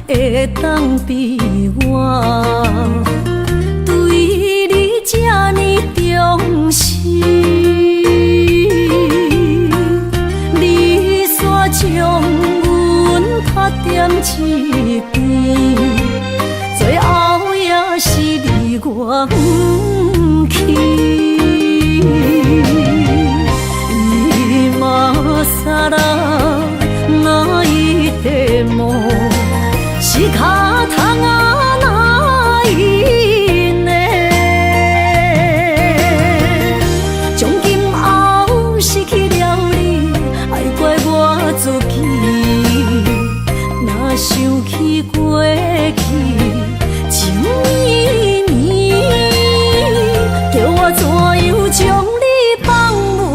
会当比我对你这呢重视？你煞将阮拍点一边，最后也是你我不去。さらないでも仕方がないね。从今后失去了你，爱怪我自己。若想起过去情绵绵，叫我怎样将你放袂？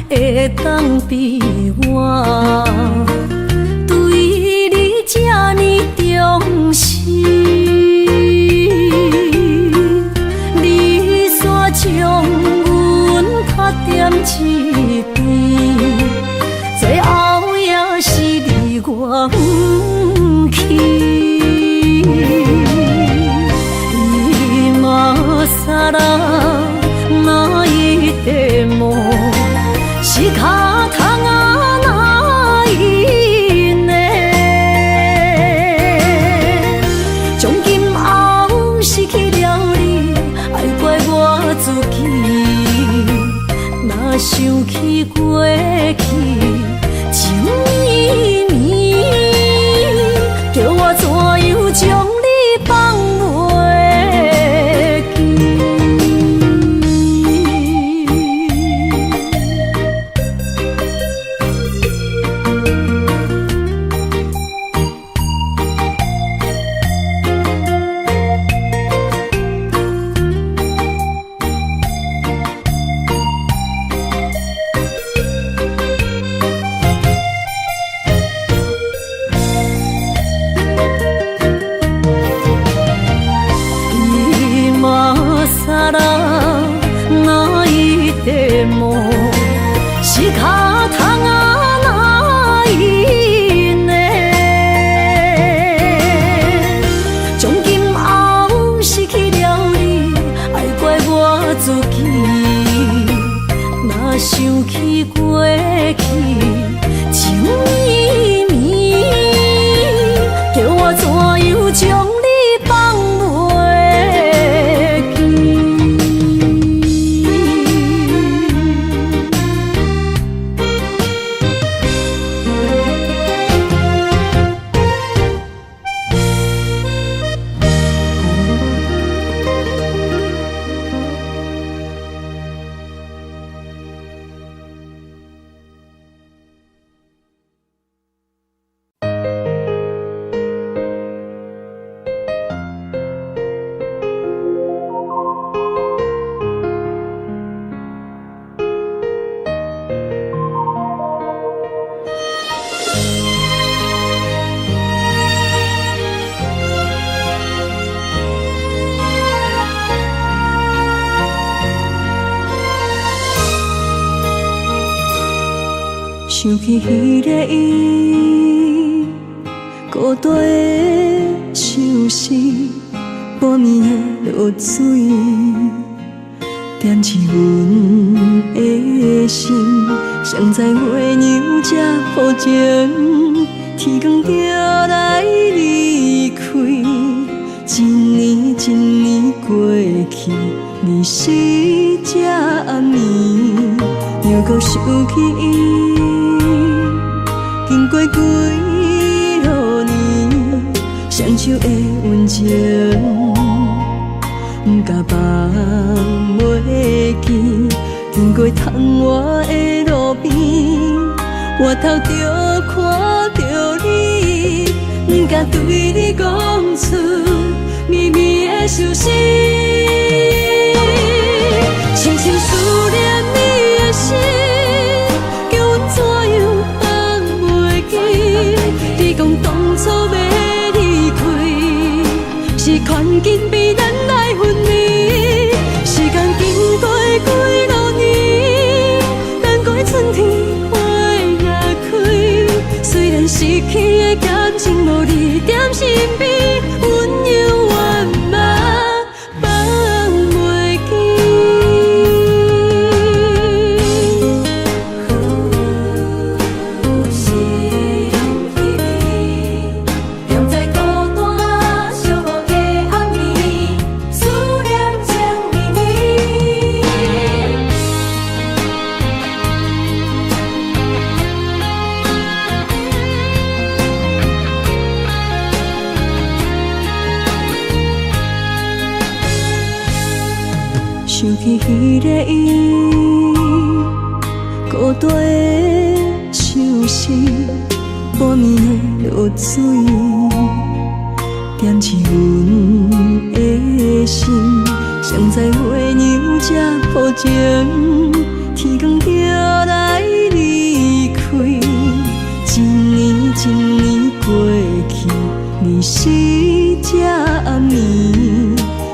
会当比我对你这呢重视？你煞将阮拍点一边，最后也是你我不去。今さらないでも仕方がないね。从今后失去了你，爱怪我自己。若想起过去情绵绵，叫我怎样将你放袂记？さらないでも仕方がないね。从今后失去了你，爱怪我自己。若想起过去情绵绵，叫我怎样将你放袂记？想起彼个伊，孤单的相思，半暝的落水，点起阮的心。谁知月娘这好情，天光就来离开。一年一年过去，你是这暗暝，又搁想起伊。经过几落年，双手的温情，不敢放袂记。经过窗外的路边，我头着看着你，不敢对你讲出绵绵的相思。深深思念你的心，叫阮怎样放袂记？你讲当初要离开，是权紧比咱来分离。时间经过几多年，等过春天花也开。虽然失去的感情无你踮身边，温柔圆满放袂记。是彼边，踮在孤单寂寞的暗暝，思念情绵绵。想起彼个伊，孤单的相思，半暝的落水，点起阮的心。谁知月娘这抱情，天光就来离开。一年一年过去，你是这暗暝，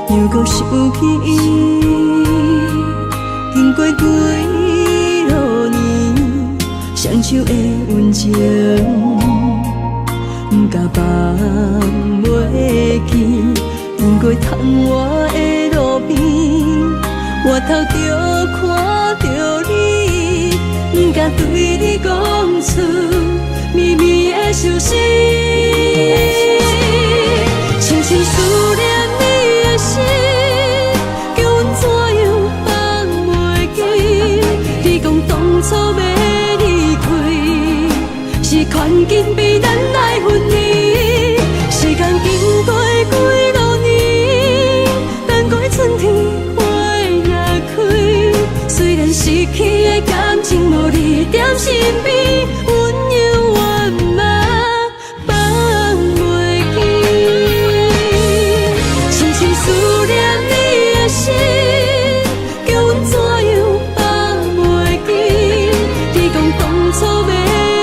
又搁想起伊。经过几多年，双手的温情，不敢放袂记。经过窗外的路边，我头着看着你，不敢对你讲出绵绵的相思。深深思念你的心，叫阮怎样放袂记？你讲当初要离开，是权紧比咱来分离。时间经过几多年，等过春天花也开。虽然失去的感情无你踮身边，温柔圆满放袂记。深深思念你的心，叫阮怎样放袂记？你讲当初要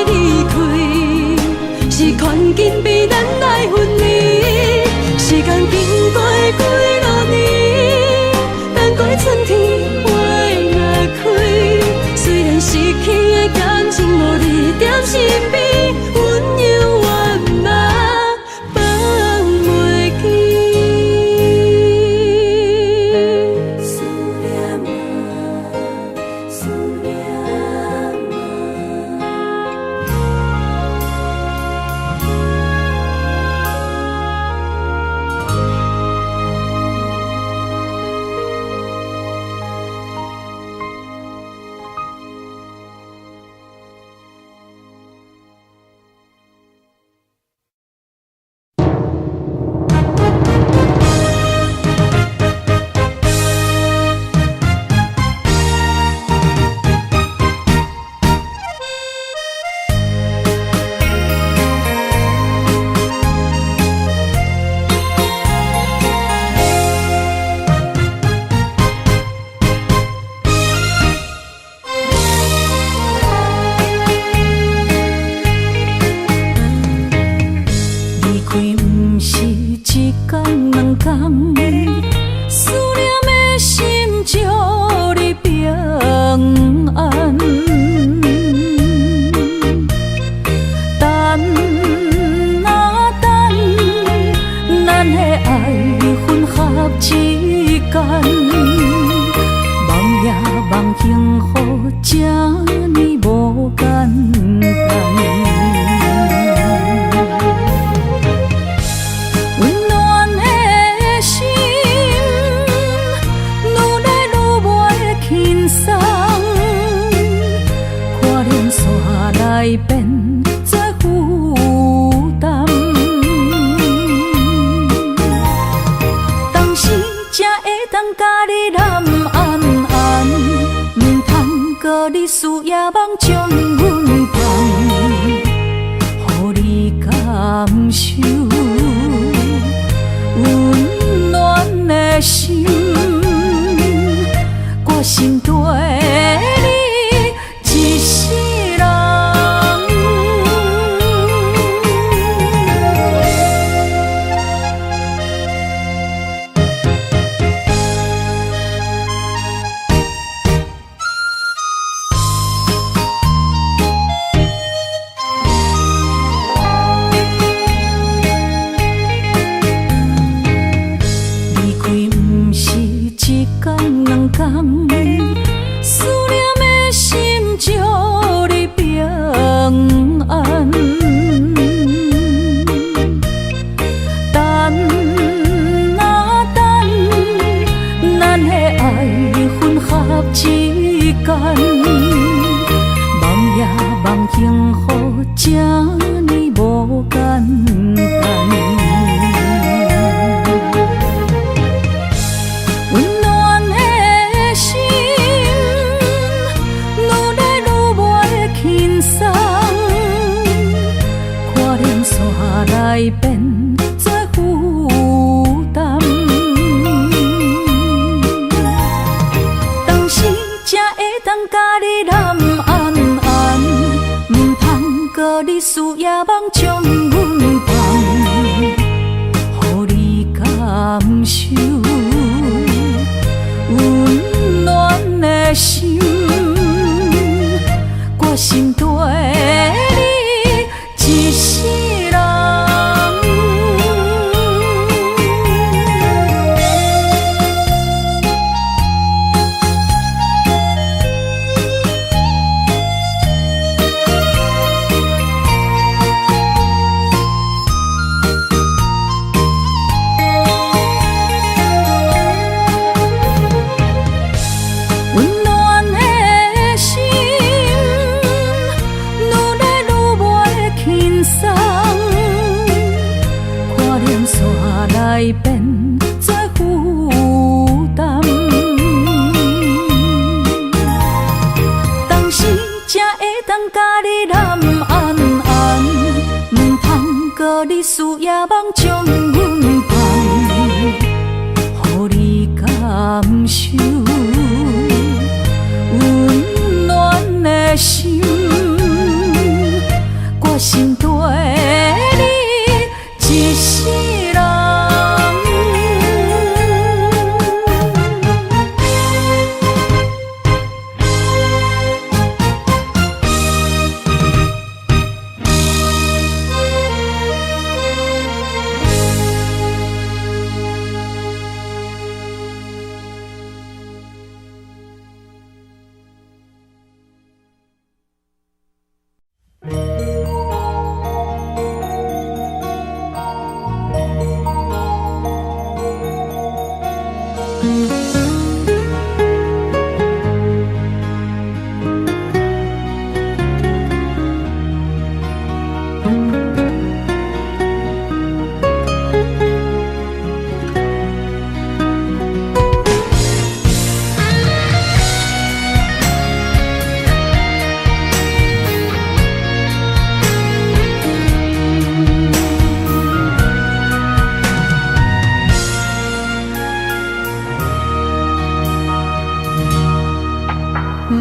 离开，是权紧比咱来分离。时间经过几多年，等过春天花也开。虽然失去的感情无你踮身边，温柔圆满放袂记。思念啊，思念你输也梦将阮放。受，温暖的心，我心底你一世人。思念的心祝你平安，等啊等，咱的爱混合之间，梦也梦幸福，这呢无简单。来变做负担，当时才会当甲你揽安安，唔通搁你输也梦将阮放，予你感受温暖的心，我心底你一世人。来变做负担，当时才会当甲你揽安安，唔通搁你输也梦将阮放，予你感受温暖的心，我心底你一世人。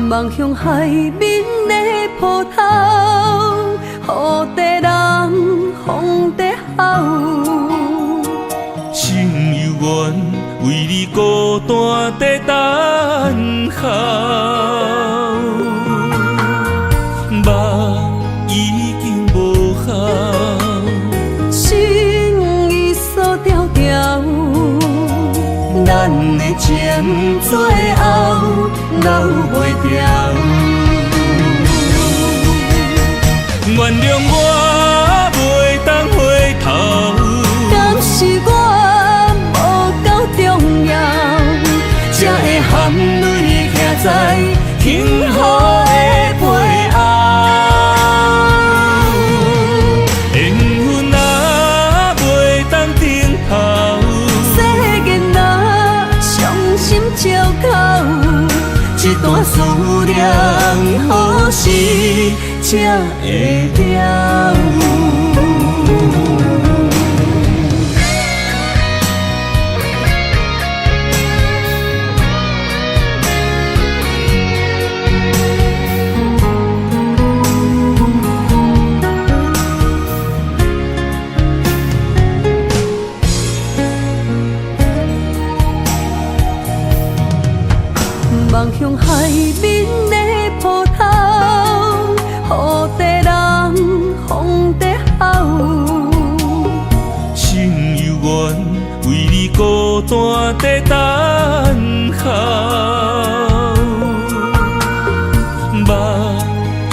望向海面的波涛，雨地人，风地吼。心犹原为你孤单地等候，目已经无效，心已锁条条，咱的情最后留袂掉。原谅我袂当回头，敢是我无够重要，才会含泪徛在幸福的背后。缘分若袂当停靠，世间若伤心借口，一段思念何时才会了？怎在等候？目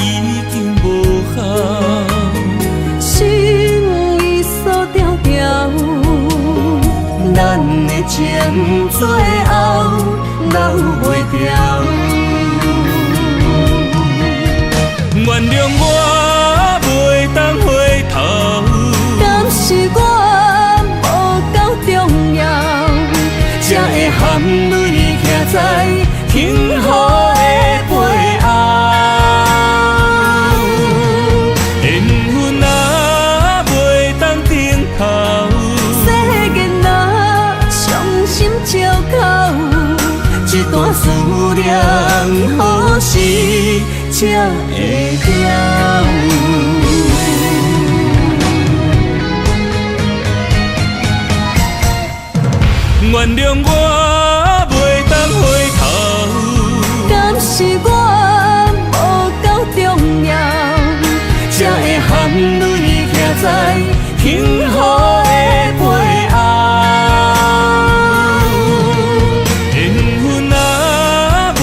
已经无效，心已锁条条，咱的情最后留袂住。原谅我袂当回头，敢是我无够重要，才会含泪徛在幸福的背后。缘分啊袂当等候，世间啊伤心借口，一段思念何时才会了？原谅我袂当回头，敢是我无够重要，才会含泪徛在幸福的背后。缘分啊袂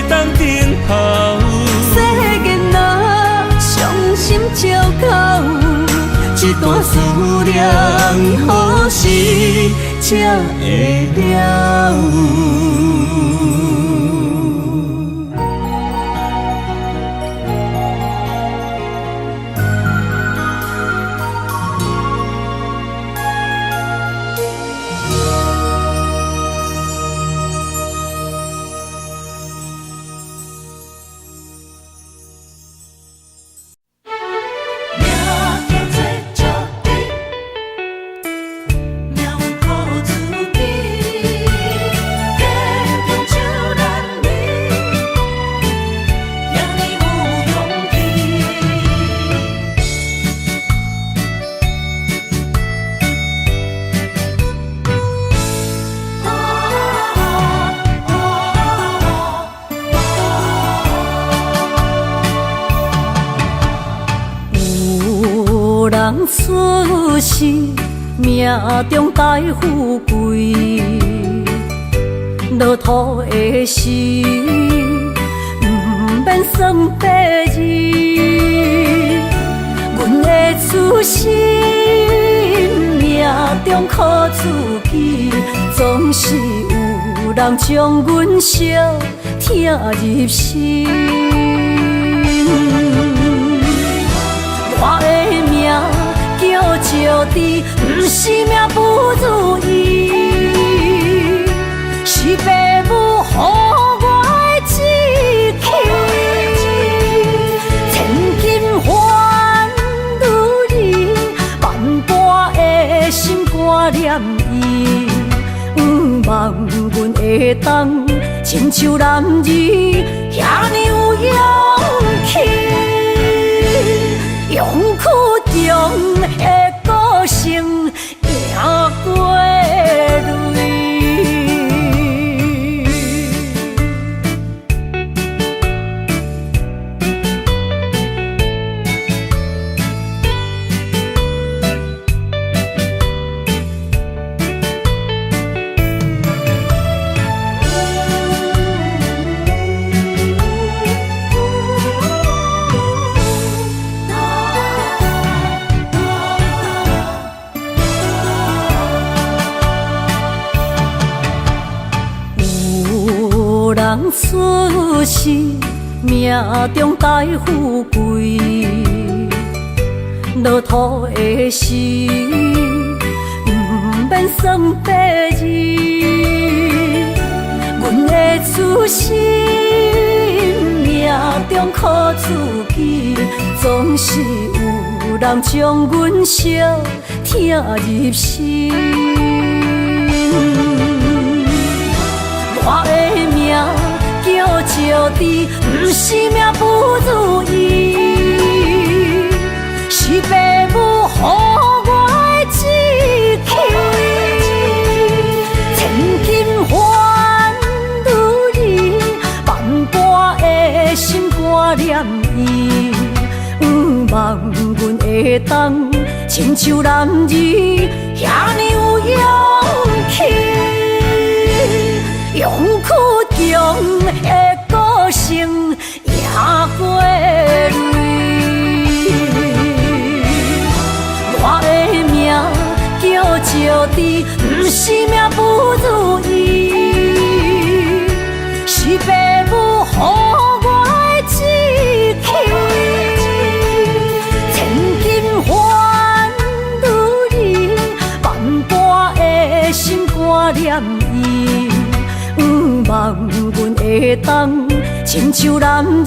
当等候，世间啊伤心借口，一段思念何时才会了？人出世，命中带富贵，落土的时，不免算白字。阮的出身，命中靠自己，总是有人将阮惜疼入心。我的命叫石地，不是命不如意，是父母予我的志气。千金换如意，万般的心挂念伊，望阮会当亲像男儿遐尼有勇气。勇气中的个性，赢过泪。人出世，命中带富贵，落土的时，不免算白字。阮的出身，命中靠自己，总是有人将阮惜疼入心。我的命叫石地，不是命不如意，是父母予我的志气。千金换如意，万般的心挂念伊，望阮会当亲像男儿遐尼有勇气。用苦中的歌声也过泪。我的命叫石滴，不是命不如意，是父母予我的志气。千金换如意，万般的心挂念伊。望阮会当亲像男儿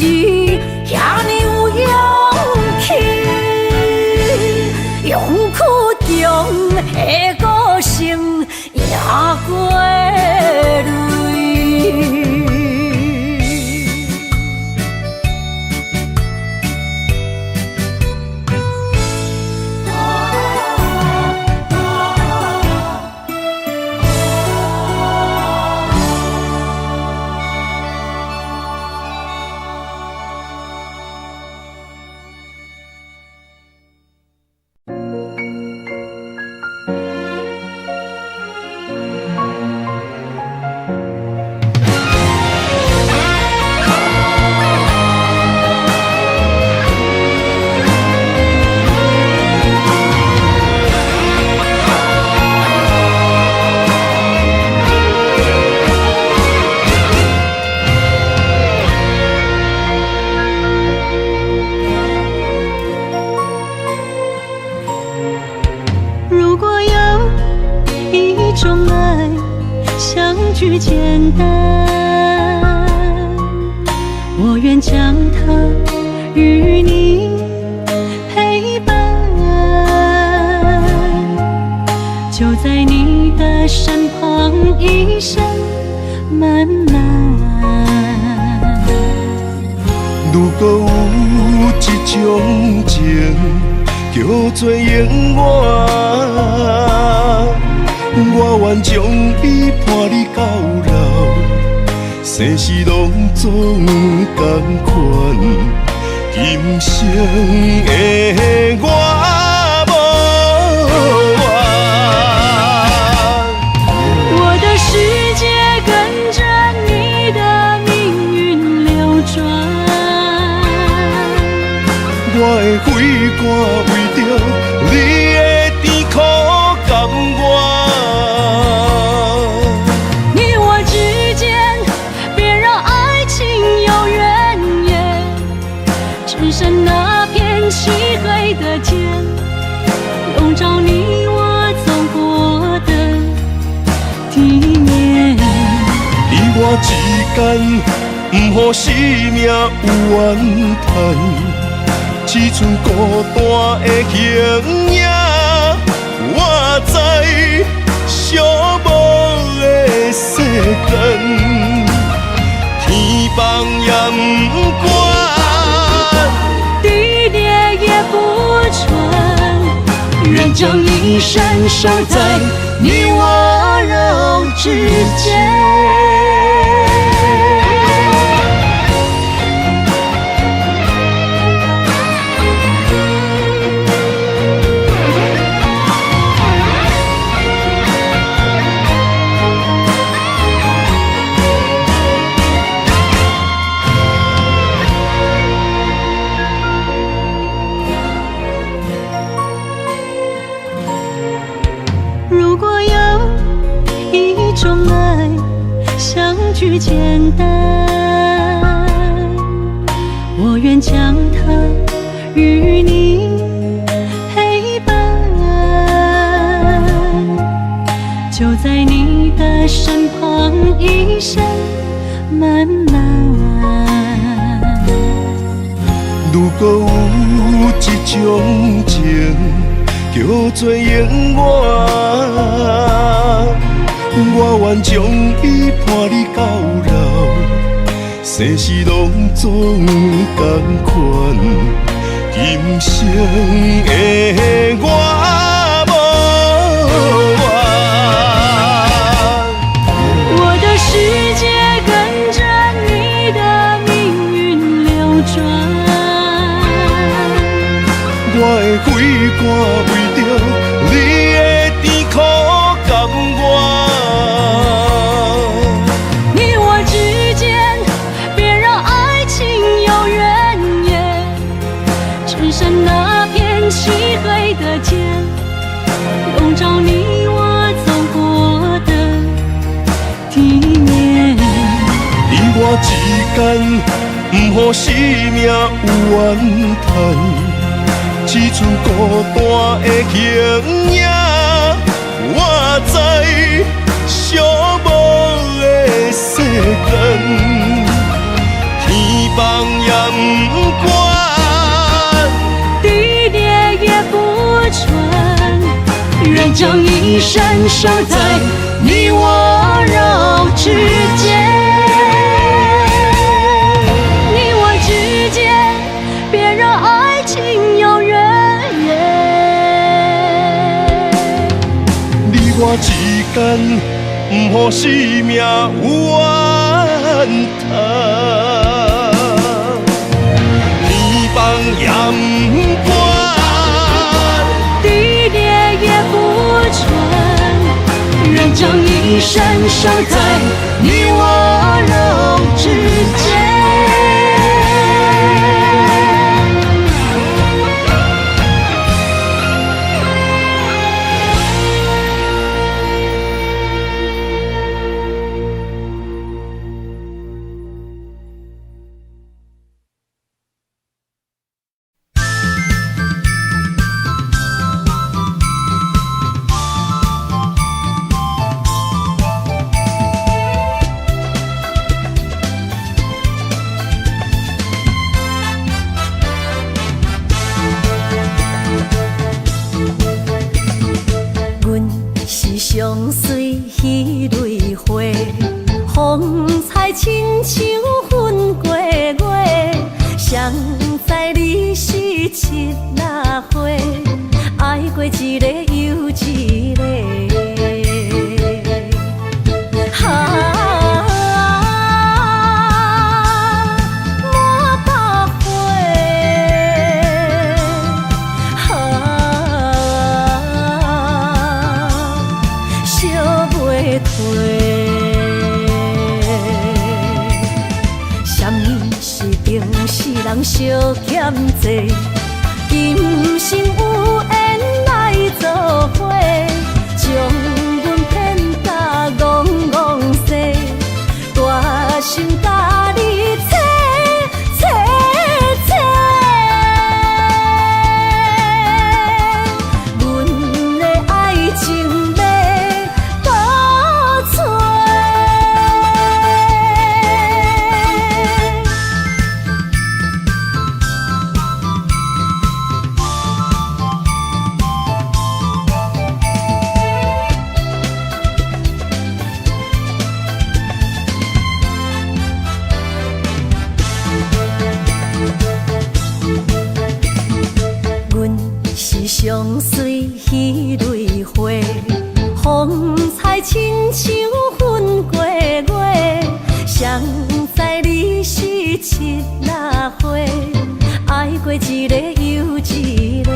遐尼有勇气，用苦中的歌声也过泪。简单，我愿将它与你陪伴，就在你的身旁，一生漫漫。如果有一种情叫做永远，我愿将伊伴你到老，生死拢总同款，今生的我无怨。我的世界跟着你的命运流转，我的血汗为着你的甜苦甘愿。那片漆黑的天，笼罩你我走过的地面。你我之间，不予生命有怨叹，只剩孤单的形影。我知寂寞的世间，天放也不管。愿将一生守在你我肉之间。如果有一种爱，相聚简单，我愿将它与你陪伴，就在你的身旁，一生漫漫。如果有一种情叫做永远，我愿将伊伴你到老，生死拢总同款，今生的我无怨。我的世界跟着你的命运流转，我的血汗为着你的甜苦甘愿。间，不予生命有怨叹，只剩孤单的形影。我知寂寞的世间，天放也不管，地裂也不穿，愿将一生守在你我肉之间。你我之间，别让爱情有远。你我之间，不予生命有怨叹，天放也不管，地裂也不穿，愿将一生守在你我肉之间。相随彼蕊花，风采亲像云过月。谁知你是七那花，爱过一个又一个。人相欠债，今生有缘来作伙，将阮骗甲戆戆西，大心甲你切切切，阮的爱情要倒找。相随彼蕊花，风采亲像云过月。谁知你是七那花，爱过一个又一个。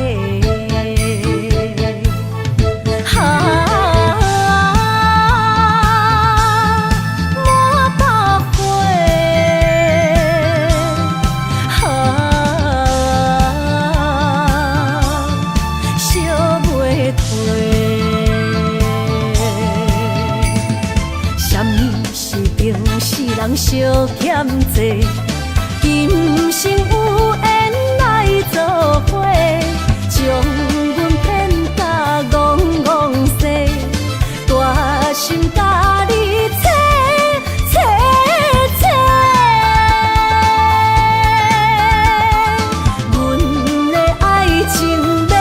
人相欠债，今生有缘来作伙，将阮骗甲戆戆西，大心甲你切切切，阮的爱情要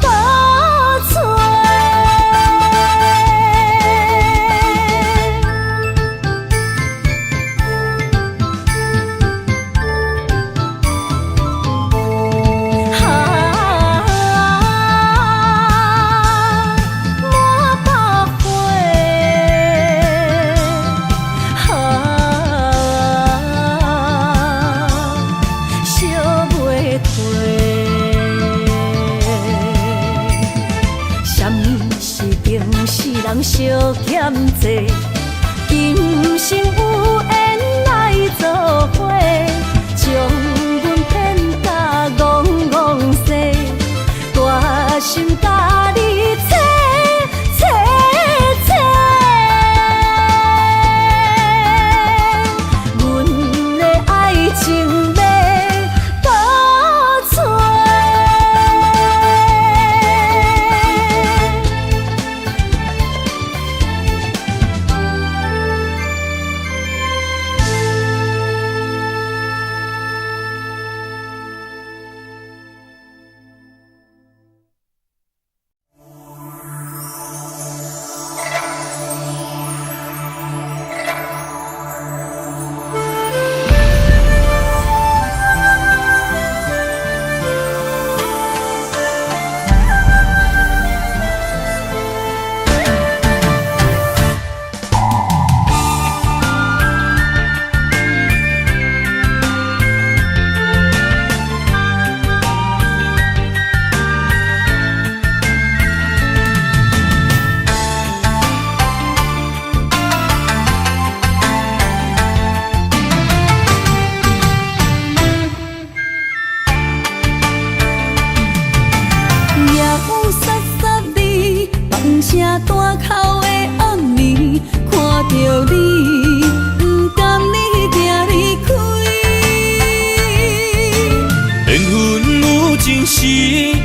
倒找。人相欠债，今生有缘来作伙，将阮骗甲戆戆西，大心甲你切切切，阮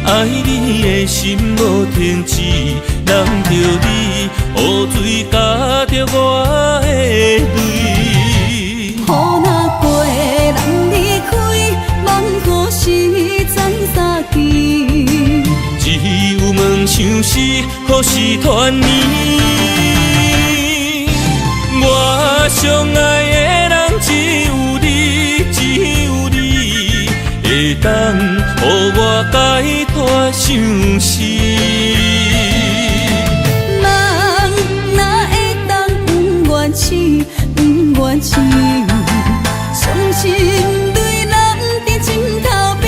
爱你的心无停止，人着你，雨水加着我的泪。雨若过，人离开，望雨时怎相见？只有梦想是何时团圆？我相爱的人只有你，只有你，会当予我解脱相思。梦若会当不愿醒，不愿醒，伤心对人伫枕头边。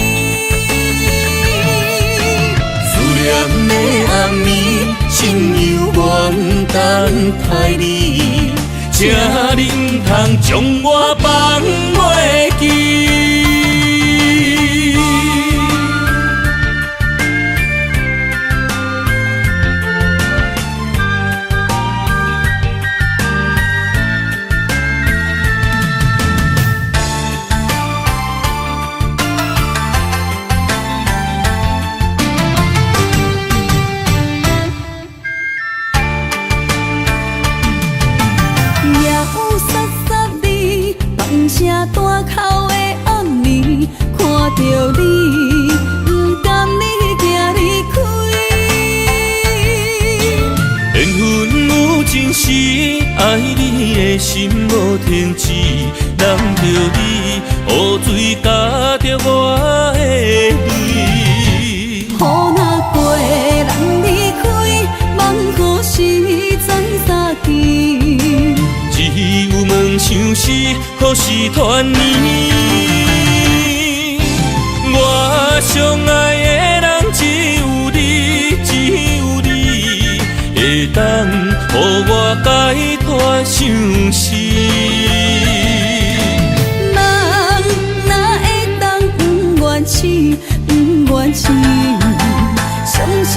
思念的暗暝，心犹原等待你，请你唔通将我放袂记。声大口的暗暝，看着你，不甘你行离开。缘分有真实，爱你的心无停止，人着你，雨水加着我的泪。雨若过，人离开，望雨时怎相见？只有梦想是何时团圆？我相爱的人只有你，只有你，会当予我解脱相思。梦若会当不愿醒，不愿醒，伤心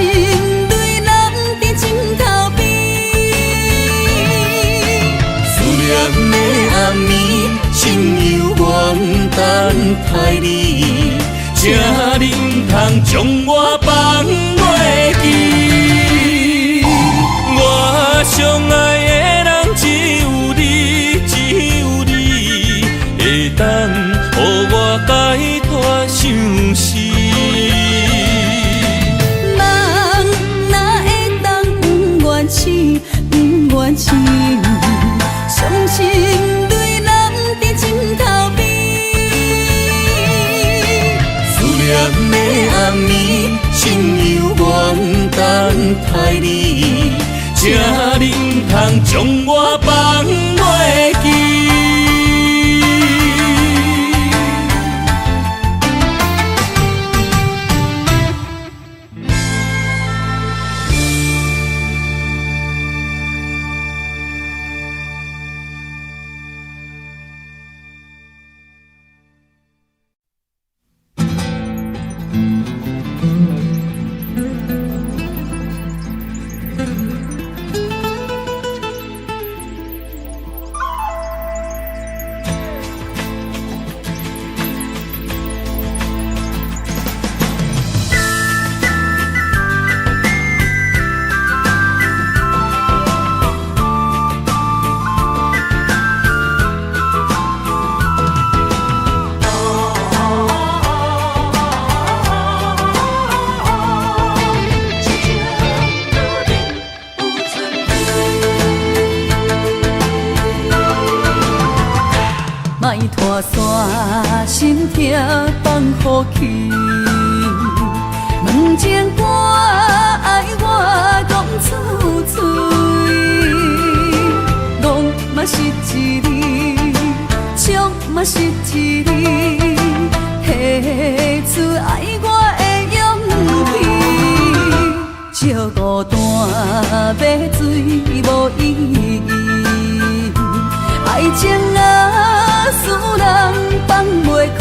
对人伫枕头边。暗暝，心犹原等待你，请你唔通将我放袂记。我相爱的人只有你，只有你，会当予我解脱相思。梦若会当不愿醒，不愿醒，伤心。暗暝，心犹原等待你，请你唔通将我放袂记。莫拖山，心痛放予去。问情歌爱我讲出嘴，戆嘛是一字，唱嘛是一字，提出爱我的勇气。照孤单要水无意义，爱情啊，使人放袂开，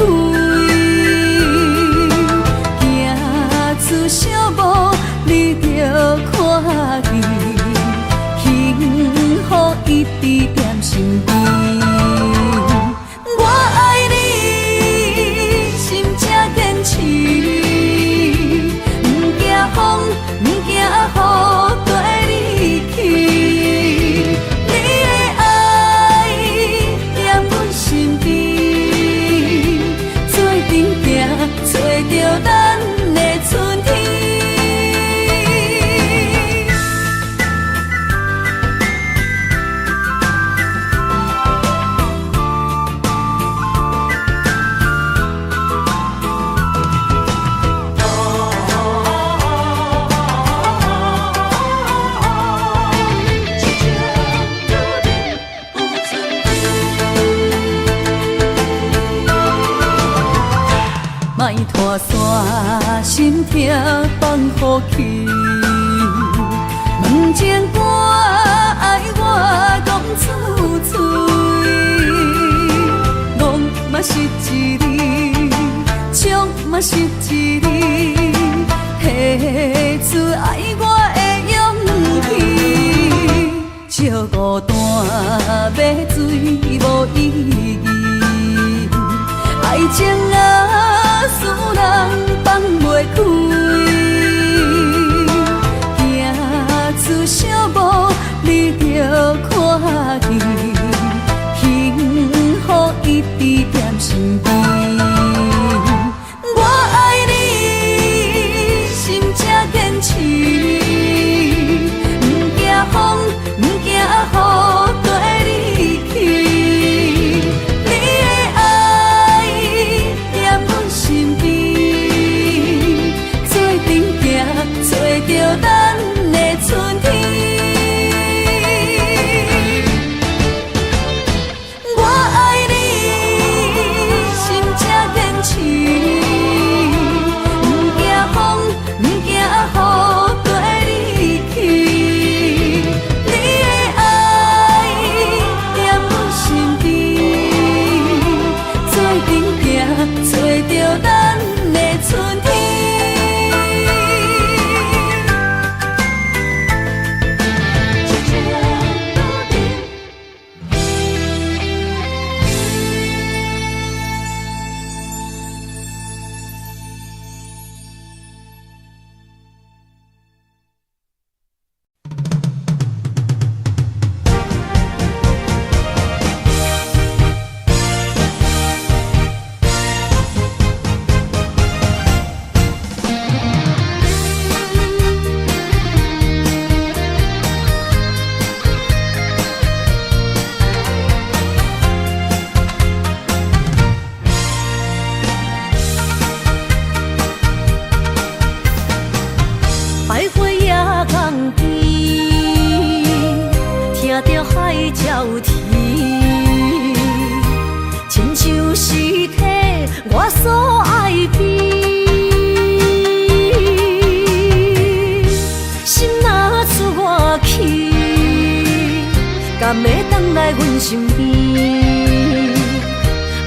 行出小步，你着看见，幸福一直踮身边。我爱你，心正坚持，不无去。问情歌爱我讲出嘴，戆嘛是一字，唱嘛是一字，下出爱我的勇气。笑孤单要水无意义，爱情啊，使人放袂开。小无你着看见，幸福一直踮身边。我爱你，心才坚持，不惊风，不惊雨跟你去。你的爱踮阮身边，做阵行，找着咱的春天。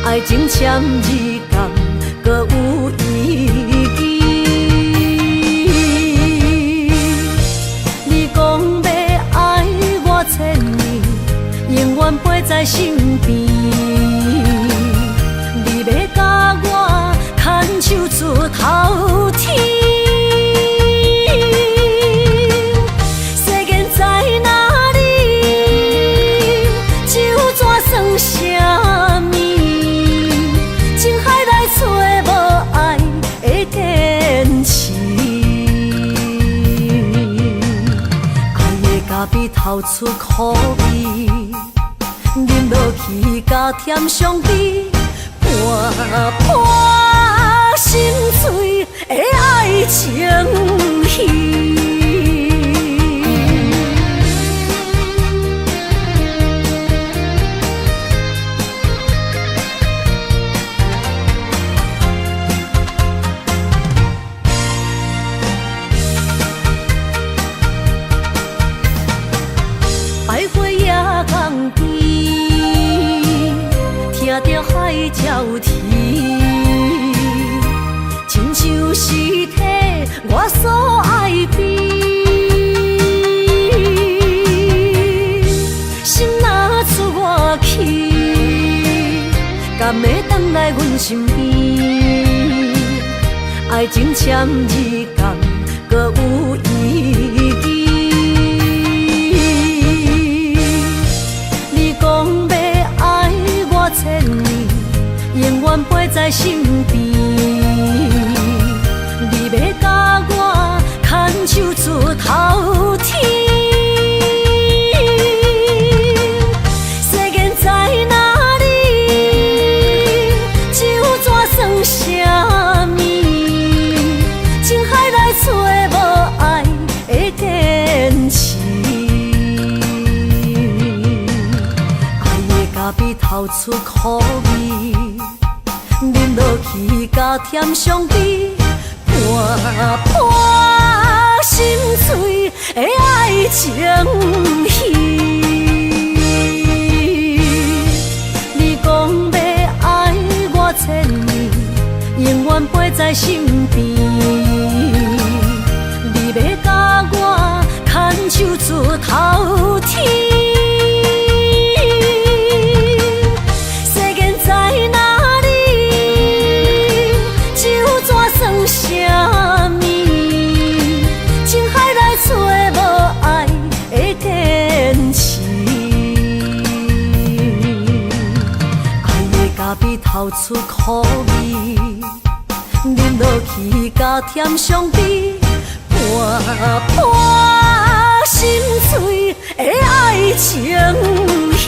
爱情签字同，搁有意义。你讲要爱我千年，永远陪在身边。你要甲我牵手出头天。比透出苦味，饮落去甲甜相比，伴伴心碎的爱情戏。听着海鸟啼，亲像是替我所爱悲。心若出我去，敢会回来阮身边？爱情签字同，搁有意义。你讲要爱我千年，永远陪在身边。你要甲我牵手出头天。世间在哪里？就怎算啥物？情海来找无爱的天使。爱的咖比透出苦味。饮落去甲甜相比，伴破心碎的爱情戏。你讲要爱我千年，永远陪在身边。你要甲我牵手出头天。世间在哪里？酒怎算啥物？情海来找无爱的坚持。爱的咖啡透出苦味，饮落去加甜伤悲。破心碎的爱情戏。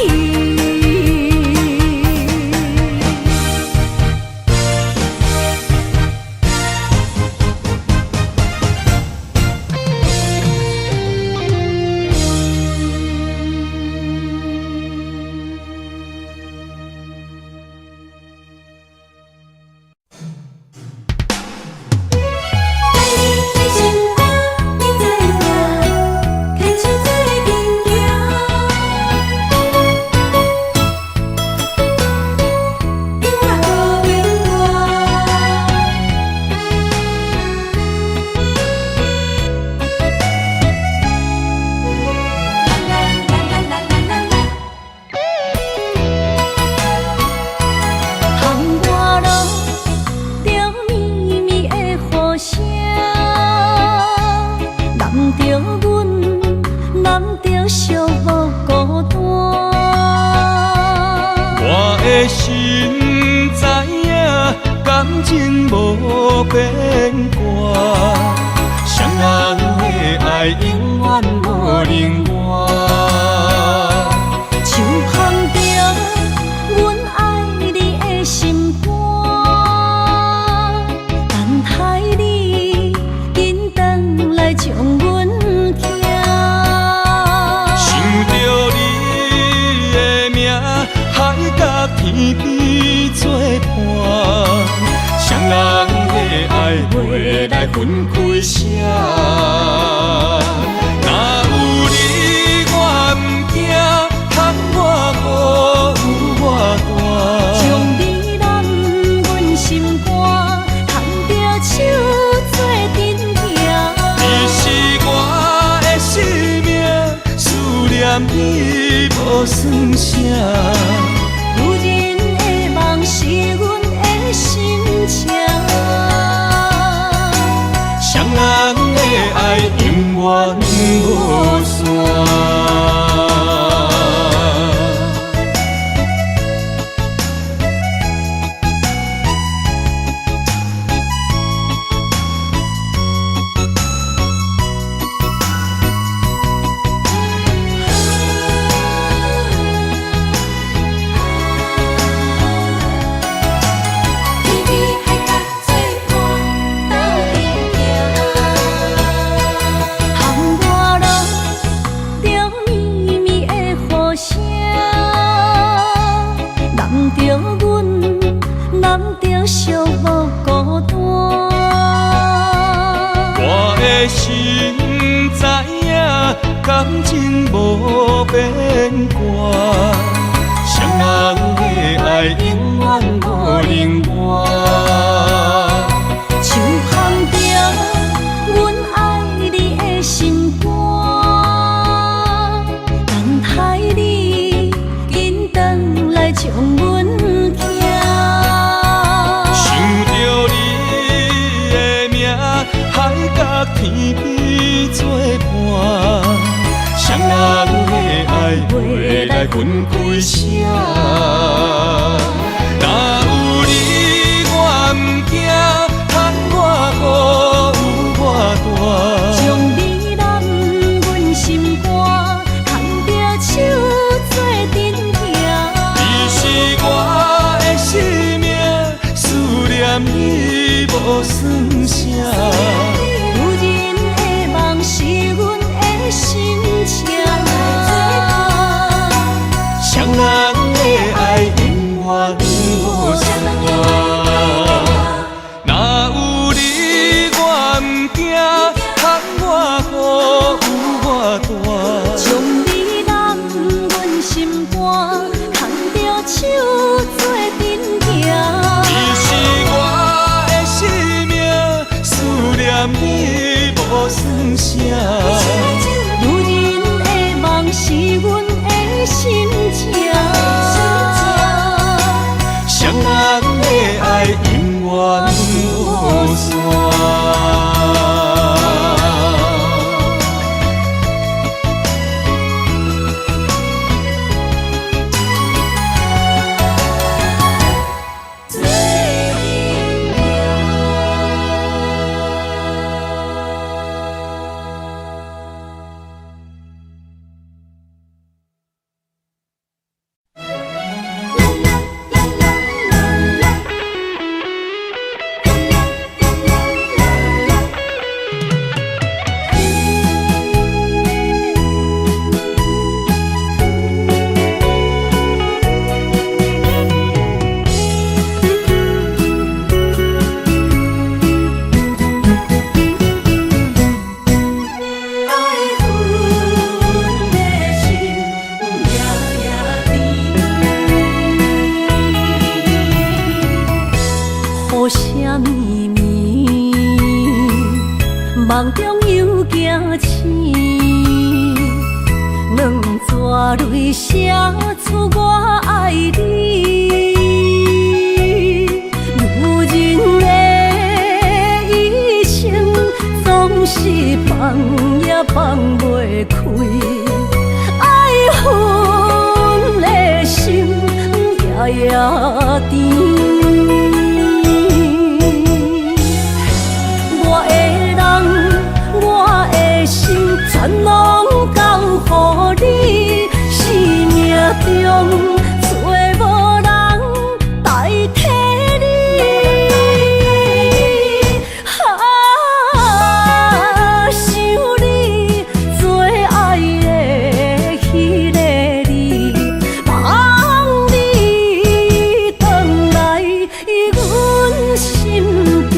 心知影，感情无变卦，双人的爱永远无冷漠。像捧着阮爱你的心肝，等待你紧转来将阮听。想着你的名，海角天边作伴，双人的爱袂来分开啥。若有你我毋惊，通我无我大。将你揽阮心肝，牵着手做阵行。你是我的生命，思念你无算啥。有人的梦是阮的心情，双人的爱永远无散。心知影，感情无变卦，双人的爱永远无冷漠。像捧着阮爱你的心肝，等待你紧转来将阮听。想着你的名，海角天边作伴，双人的爱袂来分开啥。若有你我毋惊，通我无我大。将你揽阮心肝，牵着手做阵行。你是我的生命，思念你无算啥。心情，双人的爱女人的梦是阮的心情，双人的爱永远无散。梦中又惊醒，两纸泪写出我爱你。女人的一生总是放也放袂开，爱恨的心夜夜甜。全拢交予你，生命中找无人代替你。想你最爱的迄个你，望你回来阮身边。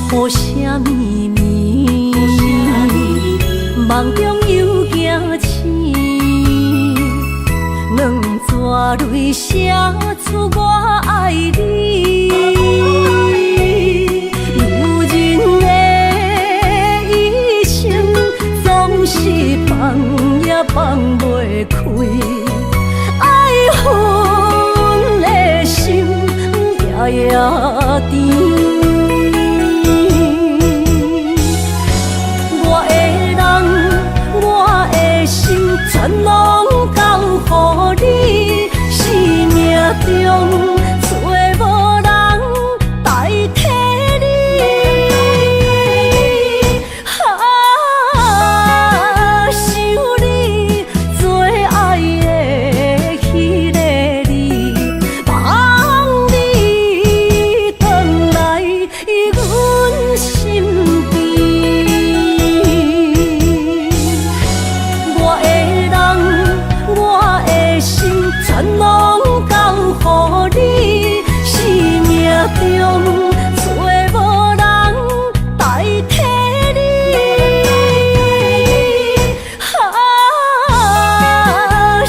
雨声绵绵，梦中又惊醒，两纸泪写出我爱你。女人的一生总是放也放袂开，爱恨的心夜夜甜。全拢交予你，生命中找无人代替你。想你最爱的迄个你，望你回来阮身边。全拢交予你，生命中找无人代替你。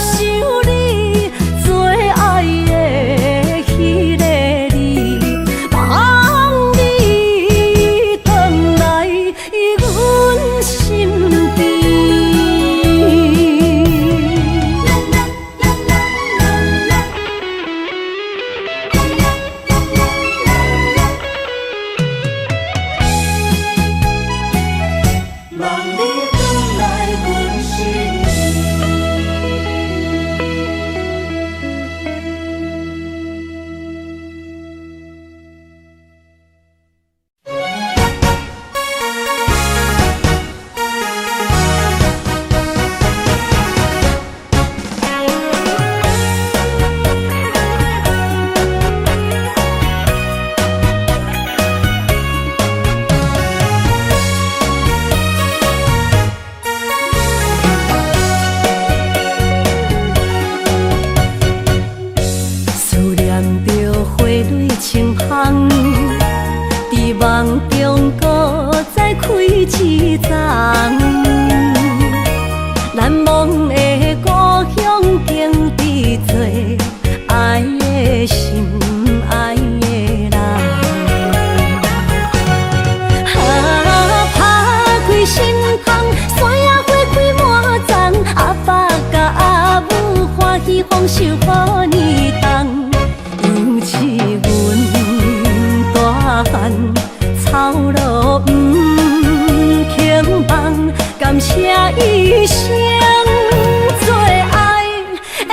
想你最爱的迄个你，望你回来阮身边。的故乡经历做爱的心爱的人。打开心窗，山野花开满丛，阿爸甲阿母欢喜丰收好年冬，尤是阮大汉操劳不轻放，感谢一生做爱的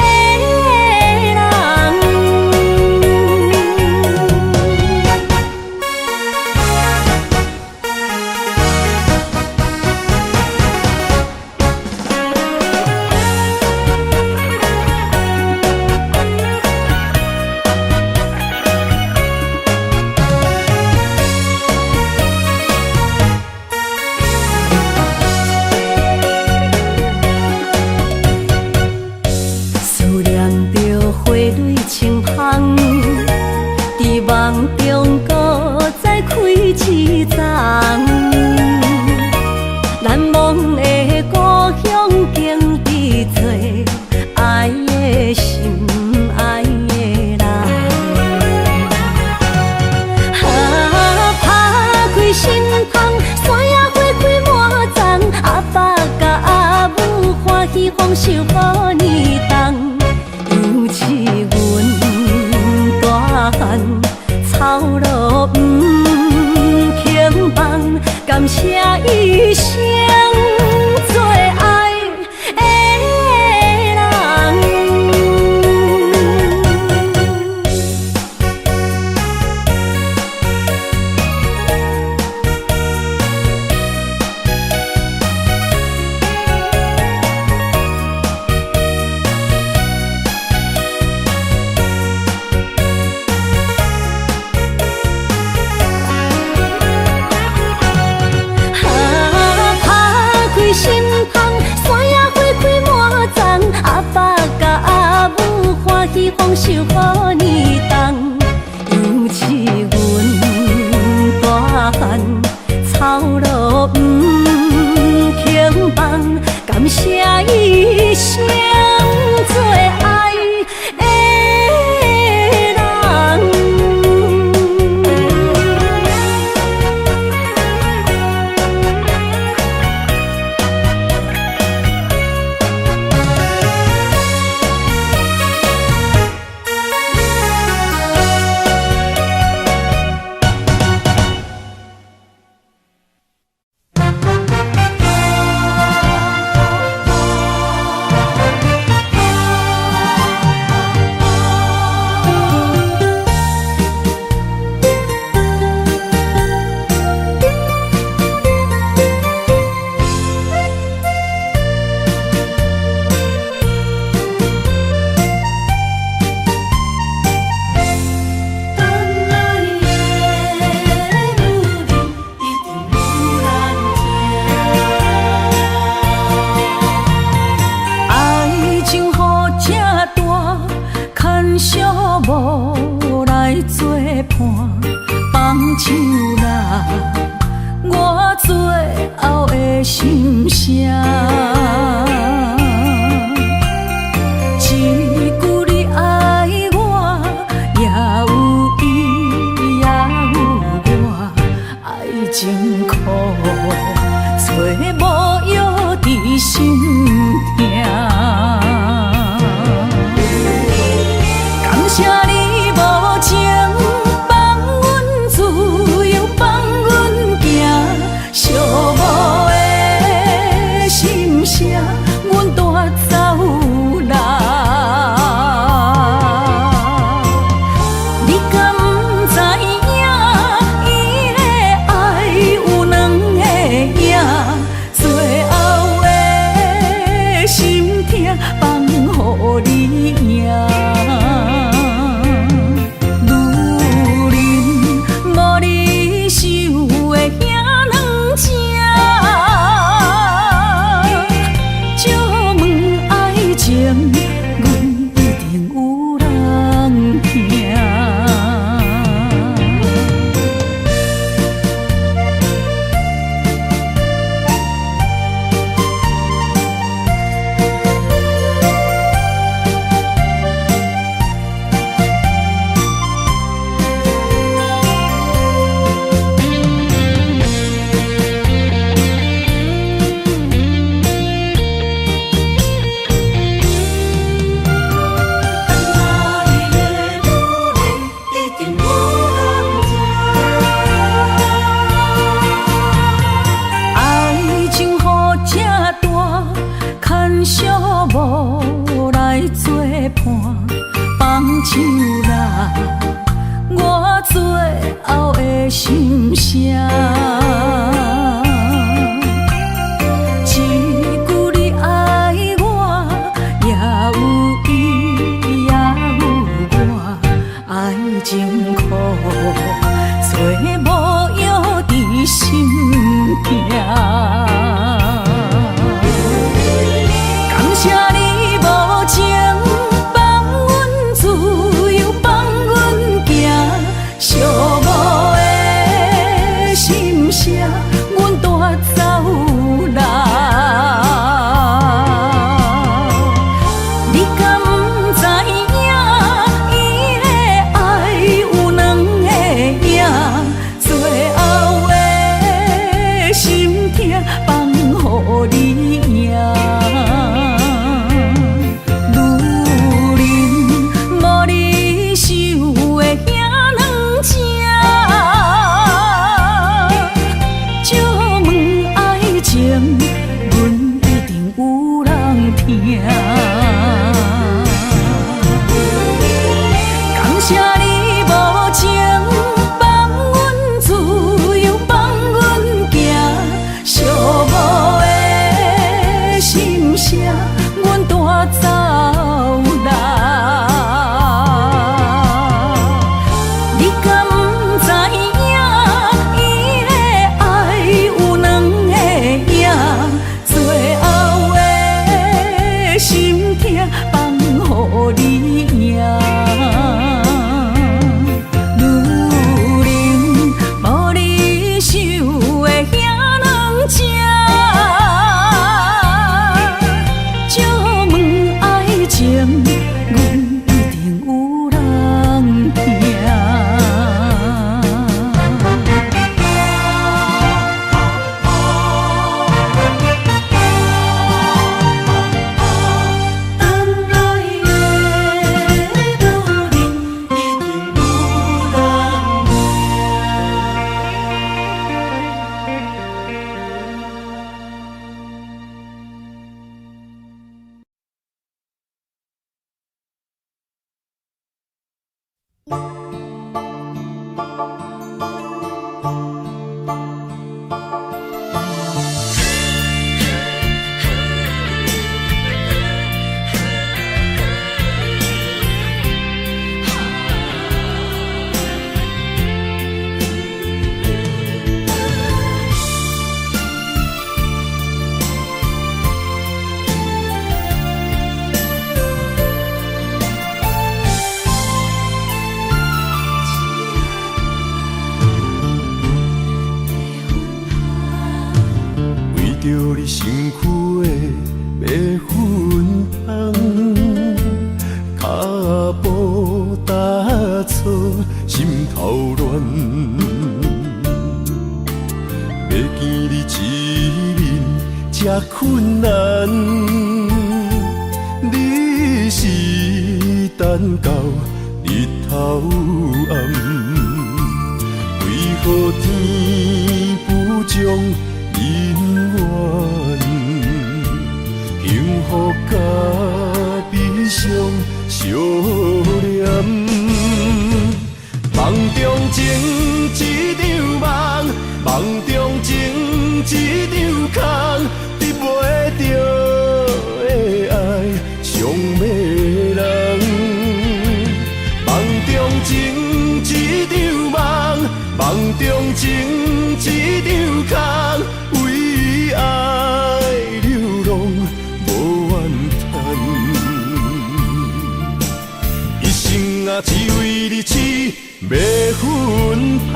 人。思念着花蕊清香，伫梦中搁再开一丛。难忘的故乡经历做爱的心爱的人。打开心窗，山野花开满丛，阿爸甲阿母欢喜丰收好年冬，尤是阮大汉操劳不轻放，感谢一生做爱的人。心窗，山野花开满丛，阿爸甲阿母欢喜丰收好年冬，尤是阮大汉操劳不轻放，感谢一生做爱的人。无来作伴，放手啦，我最后的心声。一句你爱我，也有伊也有我，爱情苦，找无药伫心痛。感谢你无情放阮自由，放阮行，寂寞的心声，阮带走啦。你敢不知影，伊的爱有两个影，最后的心痛放予你赢。伴，放手啦，我最后的心声。一句你爱我，也有伊，也有我，爱情苦，找无药伫心痛。感谢你无情放阮自由，放阮行，寂寞的心声，阮带走啦。你敢不知影，伊的爱有两个影，最后的心痛放予你赢。感谢你无情放阮自由，放阮行，寂寞的心声，阮带走啦。你敢不知影，伊的爱有两个影，最后的心痛放予你赢。着你身躯的白粉红，脚步踏错，心头乱。要见你一面这困难，你是等到日头暗，为何天不将人怨，幸福甲悲伤相连。梦中情一场梦，梦中情一场空，得袂着的爱上迷人。梦中情一场梦，梦中情一场空，为爱流浪无怨叹，一生啊只为你痴迷粉香。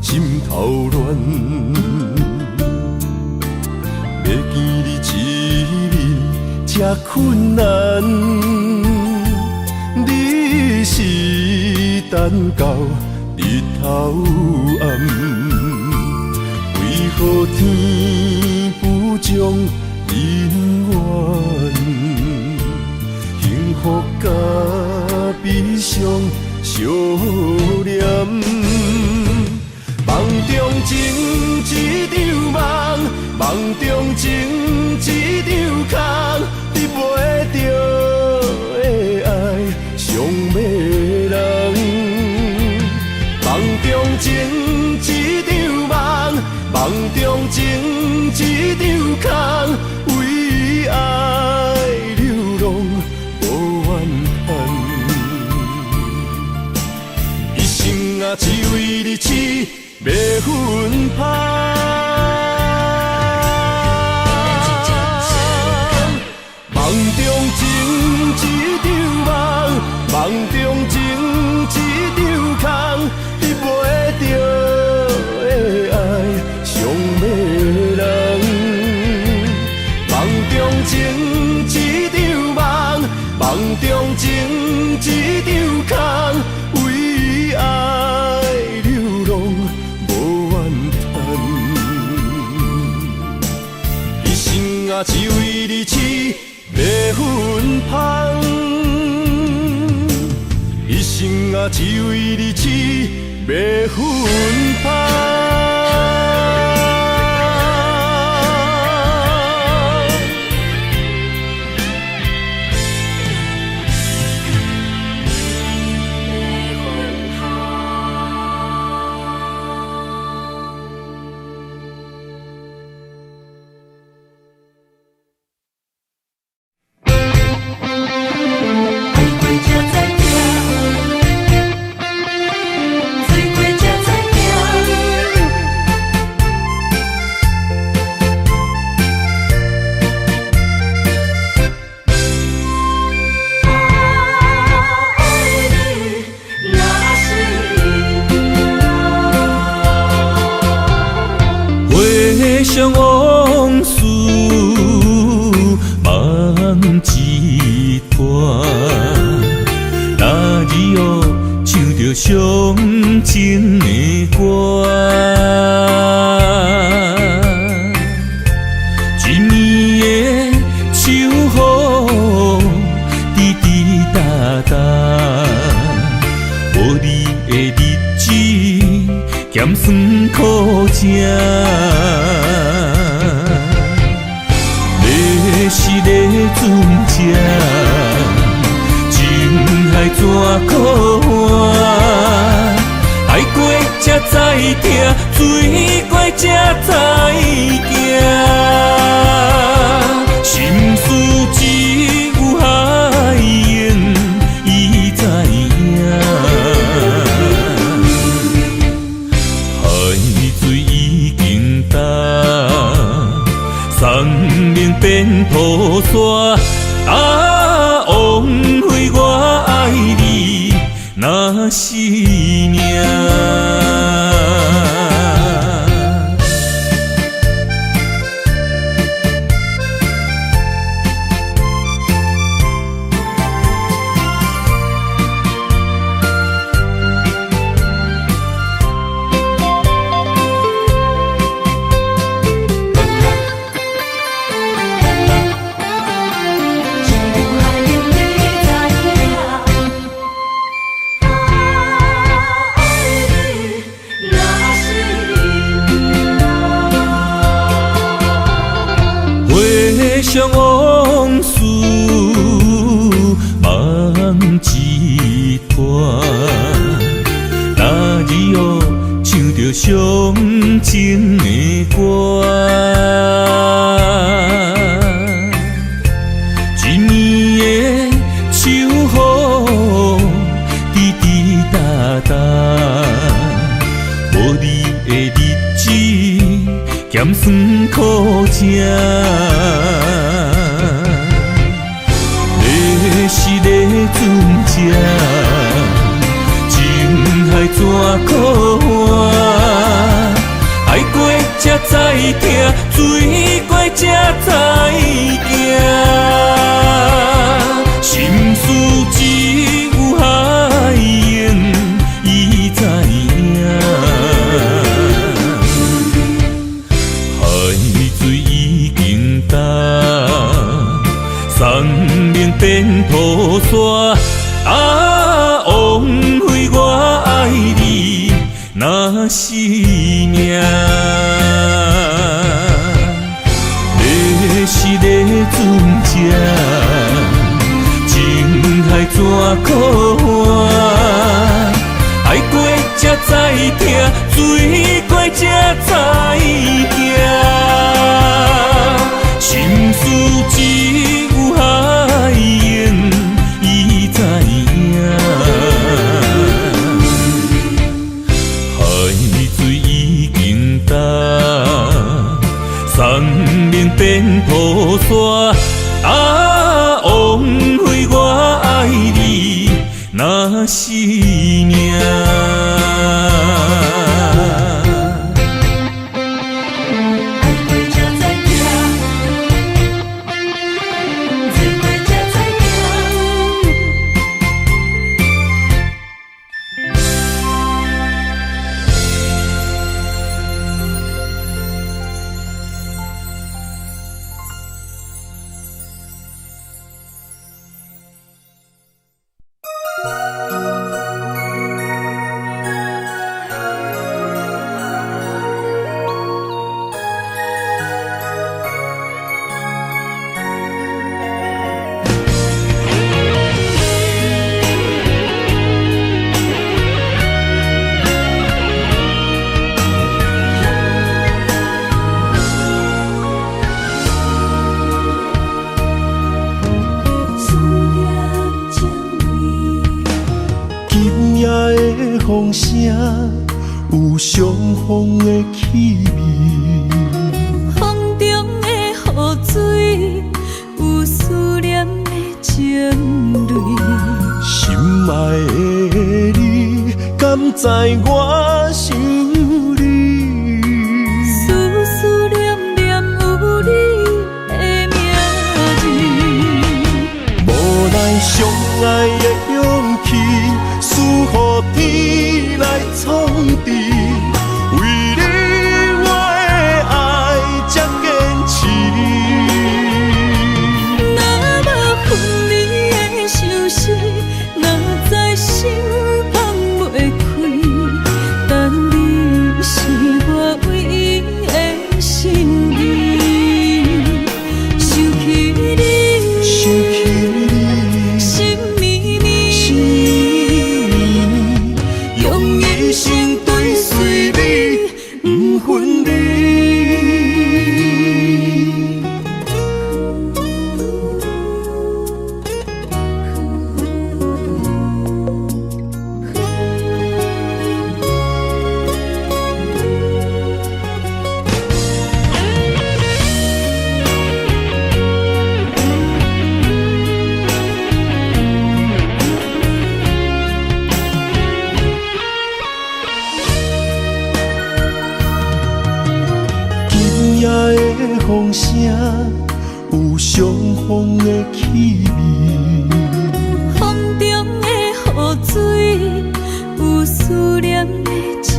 心头乱。要见你一面这困难，你是等到日头暗，为何天不将人怨？幸福甲悲伤相连，梦中情一场梦，梦中情一场空，你袂着的爱上迷人。梦中情一场梦，梦中情一场空，为爱流浪无怨叹。一生啊，只为你痴，袂分芳。梦中情一场梦，梦中情一场空，你袂着的爱上迷人。梦中情一场梦，梦中情一场空，为爱流浪无怨叹。一生啊，只为你痴，袂分芳。一生啊，只为你痴，袂分芳。回想往事，梦一团。那日哦，唱着伤情的歌，一年的秋雨滴滴答答，无你的日子咸酸苦涩。是咧船只，情海怎可换？爱过才知疼，水过才知行。心事只有海燕伊知影，海水已经干。生命变雨伞，啊，枉费我爱你那是命。回想往事，梦一团。那日哦，唱着伤情的歌，一年的秋雨滴滴答答，无你的日子咸酸苦涩。是咧船只，情海怎可换？听，水怪才知行。心事只有海涌，伊知影。海水已经干，山明变土沙。啊，枉费我爱你那是命。你是个船只，情海怎可换？爱过才知听，水过才知行。心事只有海涌，伊知影。海水已经干，山明变土沙。啊，枉费我爱你那是命。风声有相逢的气味，风中的雨水有思念的情泪。心爱的你，敢知我想你？思思念念有你的名字，无奈相爱的勇气，输予天来创治。为你我的爱才坚持。若无分离的相思，哪知心放袂开。但你是我唯一的心意，想起你，心绵绵，用一生追随你，不分离。今夜的风声有相逢的气味，风中的雨水有思念的情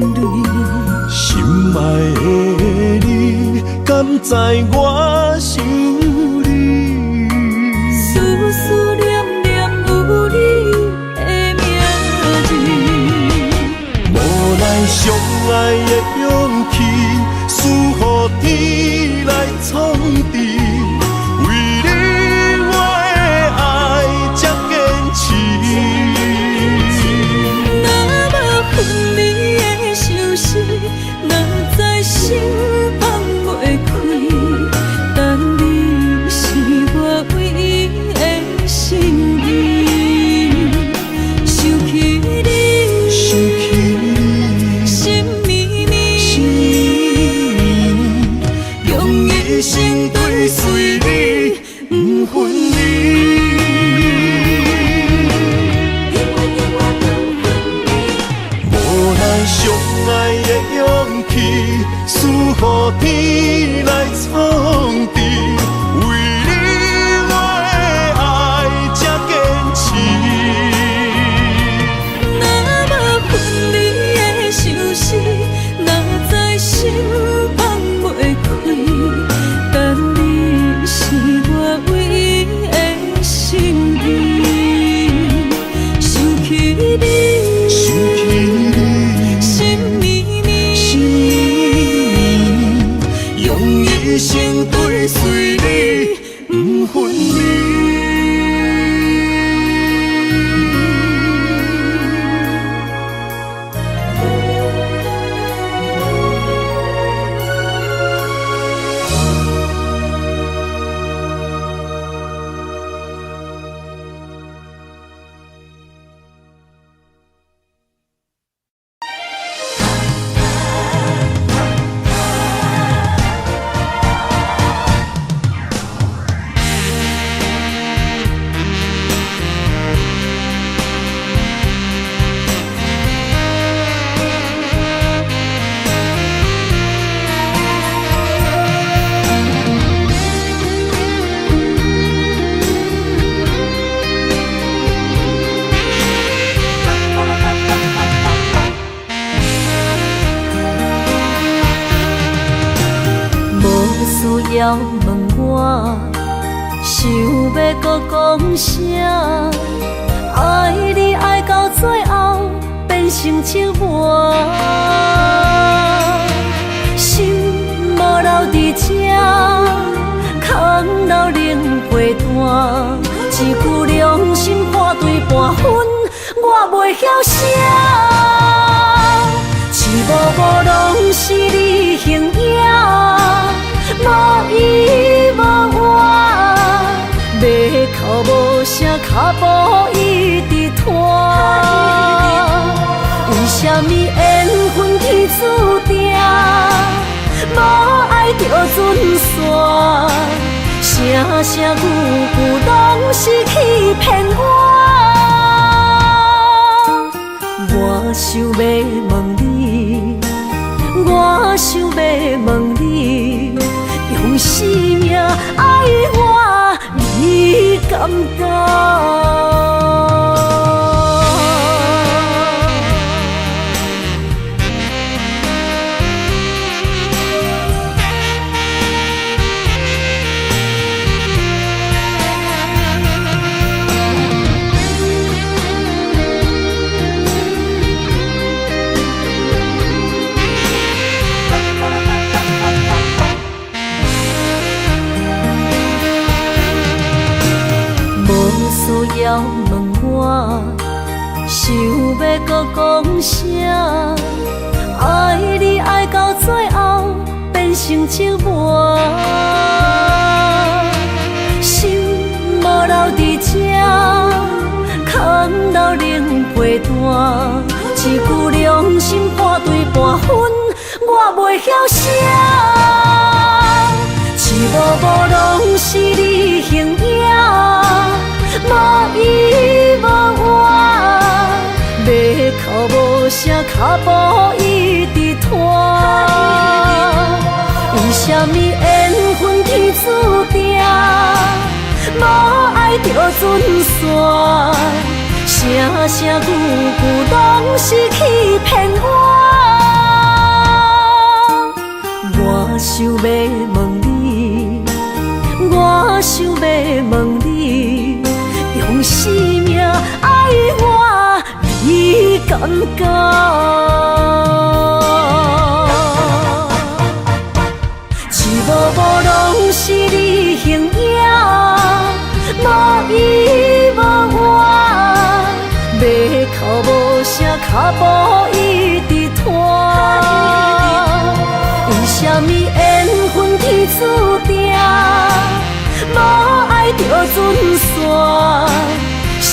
泪。心爱的你，敢知我想你？思思念念有你的名字，无奈相爱的勇气，输予天来创治。为你我的爱才坚持。若无分离的相思，哪知心放袂开。但你是我唯一的心意，想起你，心绵绵，用一生追随你，不分离。无奈相爱的勇气，输予予天来创治。为你我的爱才坚持。若无分离的相思，哪知心放袂开。但你是我唯一的心意，想起你，心绵绵，用一生追随你，不分离。需要问我，想要搁讲啥？爱你爱到最后变成寂寞，心无留伫这，空留冷陪伴。一句良心破对半分，我袂晓写。一幕幕拢是你形影。无依无我，要哭无声，脚步一直拖。为什么缘分天注定，无爱就准线？声声句句拢是欺骗我。我想要问你，我想要问你。用生命爱我，你敢觉？需要问我，想要搁讲啥？爱你爱到最后变成寂寞，心无留伫这，空留冷陪伴。一句良心破对半分，我袂晓写。一幕幕拢是你形影。无依无我，要哭无声，脚步一直拖。为什么缘分天注定，无爱就准线？声声句句拢是欺骗我。我想要问你，我想要问你。用生命爱我，你敢觉？一幕幕拢是你形影，无依无我，要哭无声，脚步一直拖。为什么缘分天注定？无爱就准线，声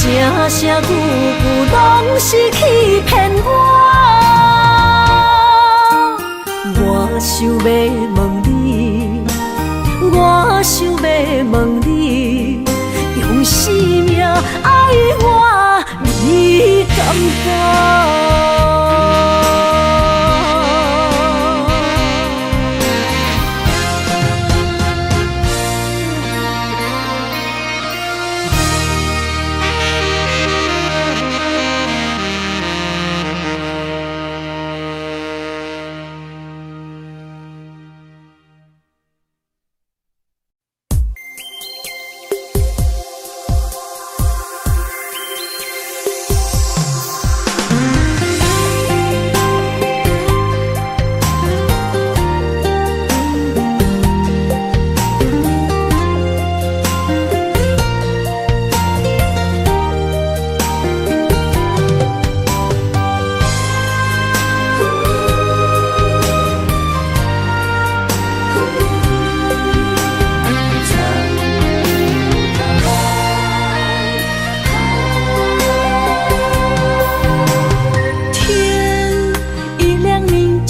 声句句拢是欺骗我。我想要问你，我想要问你，用生命爱我，你敢觉？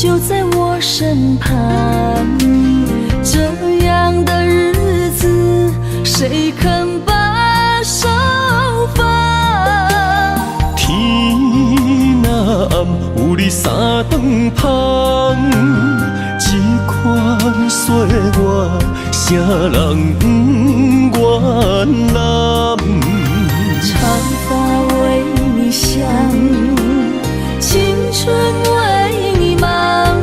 就在我身旁，这样的日子谁肯把手放？天若暗，有你三顿香，这款岁月，啥人不愿揽？长发为你香，青春为你忙，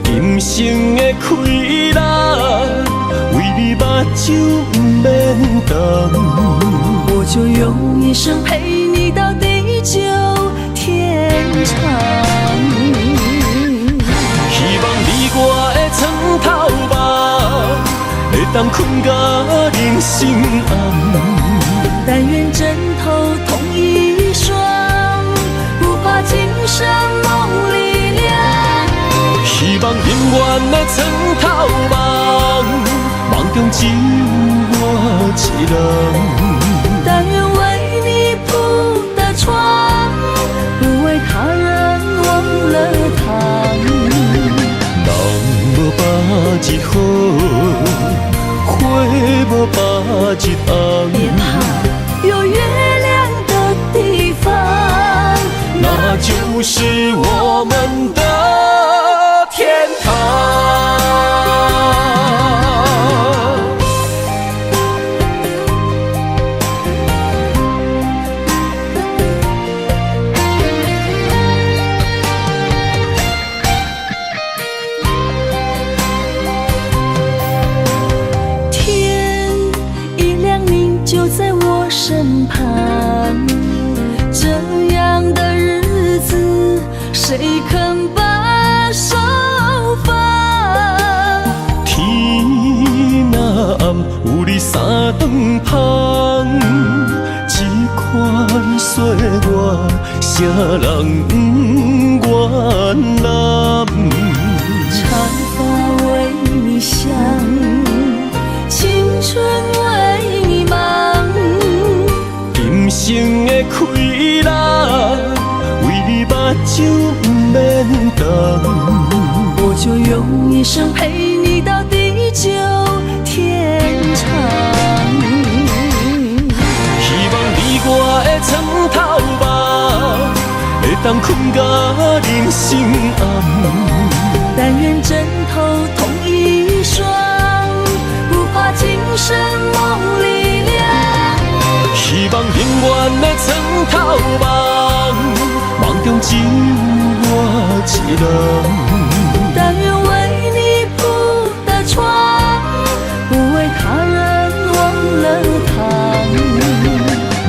今生的快乐，为你目睭不免干。我就用一生陪你到地久天长。希望你我的床头梦，会当困甲人心暗。但愿枕头同一双，不怕今生梦里凉。希望永远的床头梦，梦中只有我一人。但愿为你铺的床，不为他人忘了糖。人无百日好，花无百日红。别怕，有月亮的地方，那就是我们的天堂。天一亮，你就在我身旁，这样的日子谁肯把手放？天若暗，有你三顿香，这款岁月，啥人不愿揽？长发为你香，青春为你忙，今生的快乐，为你目睭不免干。我就用一生陪你到地久天长。希望你我的床头梦，会当困甲人心暗。但愿枕头同一双，不怕今生梦里凉。希望永远的床头梦，梦中只有我一人。但愿为你铺的床，不为他人忘了糖。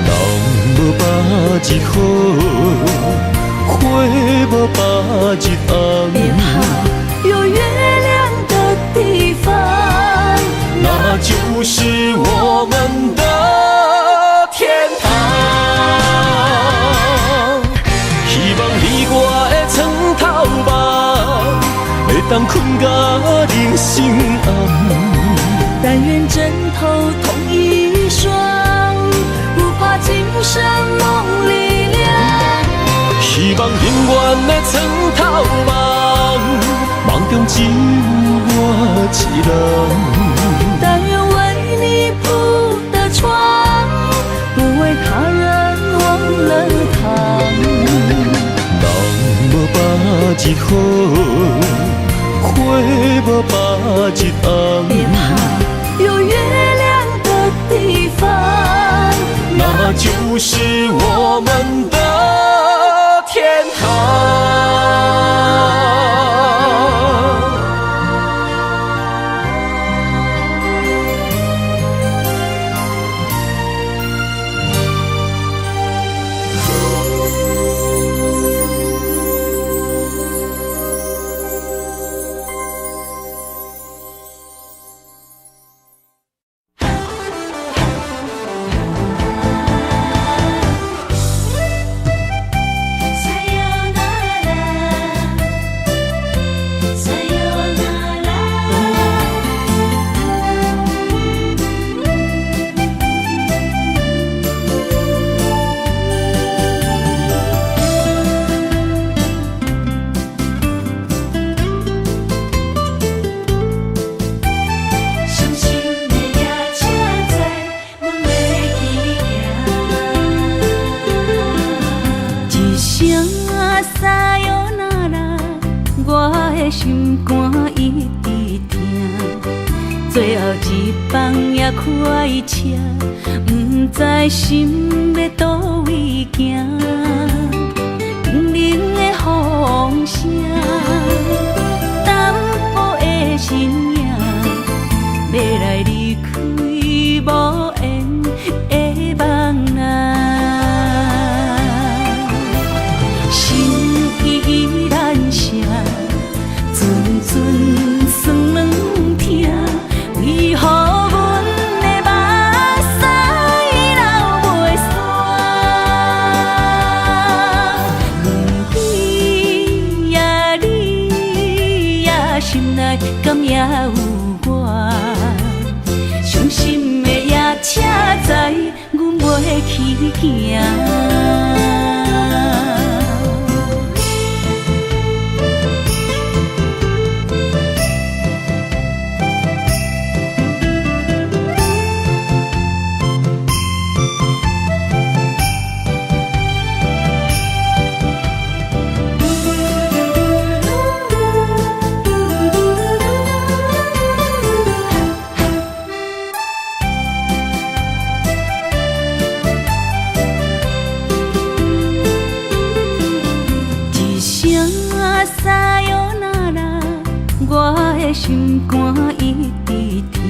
人无百日好，花无百日红。别怕，有月亮的地方，那就是我们的天堂。希望你我的床头梦，会当困甲人心暗。但愿枕头同一双，不怕今生梦里凉。希望永远的床头梦，梦中只有我一人。但愿为你铺的床，不为他人忘了糖。人无百日好，花无百日红。别怕，有月亮的地方，那就是我们的天堂。我的心肝一直疼。最后一班也开车，不知心要倒位行。冷冷的风声，淡薄的身影，要来离开无缘的梦啊。心依然声，阵阵酸软疼，为何阮的目屎流袂煞？阮鬼呀你呀，心内敢也有我？伤心的夜车载，阮袂去行。心肝一直疼，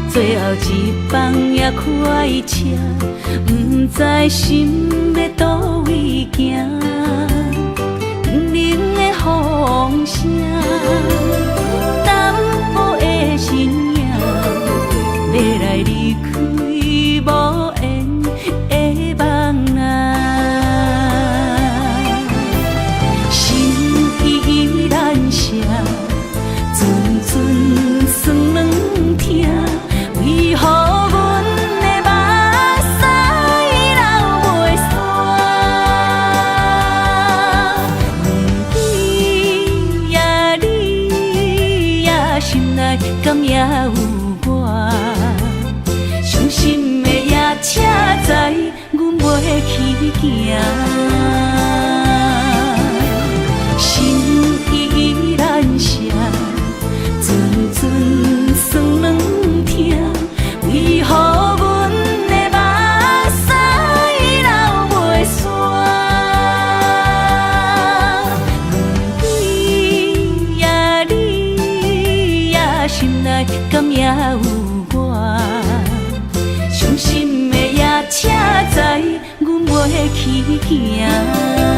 最后一班也开车，不知心要倒位行。冷冷的风声，淡薄的身影，要来离开无缘的梦啊。心依然声。阵阵酸软疼，为何阮的目屎流袂煞？阮鬼呀你呀，心内敢也有我？伤心的夜车载，阮袂去行。心依然声。阵阵酸软疼，为何阮的目屎流袂煞？阮鬼呀你呀，心内敢也有我？伤心的夜车载，阮袂去行。